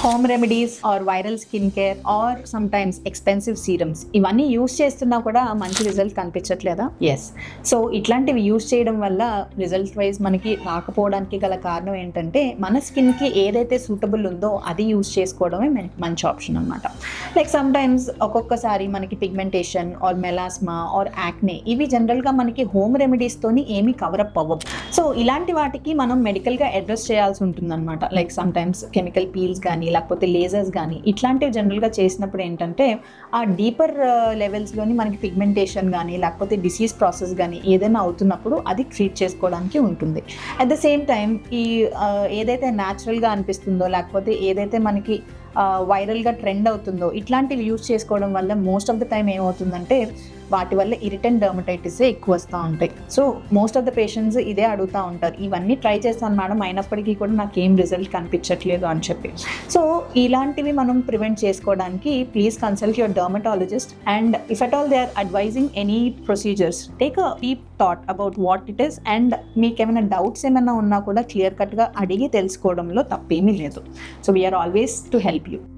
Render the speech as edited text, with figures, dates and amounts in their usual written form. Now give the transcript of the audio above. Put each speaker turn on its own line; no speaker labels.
Home remedies or viral skin care or sometimes expensive serums ఇవన్నీ use చేస్తున్నా కూడా మంచి రిజల్ట్ కనిపించట్లేదా? ఎస్. సో ఇట్లాంటివి యూస్ చేయడం వల్ల రిజల్ట్ వైజ్ మనకి రాకపోవడానికి గల కారణం ఏంటంటే మన స్కిన్కి ఏదైతే సూటబుల్ ఉందో అది యూస్ చేసుకోవడమే మంచి ఆప్షన్ అనమాట. లైక్ సమ్ టైమ్స్ ఒక్కొక్కసారి మనకి pigmentation or melasma or acne ఇవి జనరల్గా మనకి హోమ్ రెమెడీస్తోని ఏమీ కవరప్ అవ్వవు. సో ఇలాంటి వాటికి మనం మెడికల్గా అడ్రస్ చేయాల్సి ఉంటుందన్నమాట. Like some times chemical peels కానీ లేకపోతే లేజర్స్ కానీ ఇట్లాంటివి జనరల్గా చేసినప్పుడు ఏంటంటే ఆ డీపర్ లెవెల్స్లోని మనకి పిగ్మెంటేషన్ కానీ లేకపోతే డిసీజ్ ప్రాసెస్ కానీ ఏదైనా అవుతున్నప్పుడు అది ట్రీట్ చేసుకోవడానికి ఉంటుంది. అట్ ద సేమ్ టైం ఈ ఏదైతే న్యాచురల్గా అనిపిస్తుందో లేకపోతే ఏదైతే మనకి వైరల్గా ట్రెండ్ అవుతుందో ఇట్లాంటివి యూజ్ చేసుకోవడం వల్ల మోస్ట్ ఆఫ్ ద టైం ఏమవుతుందంటే వాటి వల్ల ఇరిటెంట్ డర్మటైటిస్ ఎక్కువ వస్తూ ఉంటాయి. So most of the patients ఇదే అడుగుతూ ఉంటారు, ఇవన్నీ ట్రై చేస్తాను మేడం అయినప్పటికీ కూడా నాకేం రిజల్ట్ కనిపించట్లేదు అని చెప్పి. సో ఇలాంటివి మనం ప్రివెంట్ చేసుకోవడానికి please consult your dermatologist and if at all they are advising any procedures take a deep thought about what it is and మీకు ఏమైనా డౌట్స్ ఏమైనా ఉన్నా కూడా క్లియర్ కట్గా అడిగి తెలుసుకోవడంలో తప్పేమీ లేదు. So we are always to help you.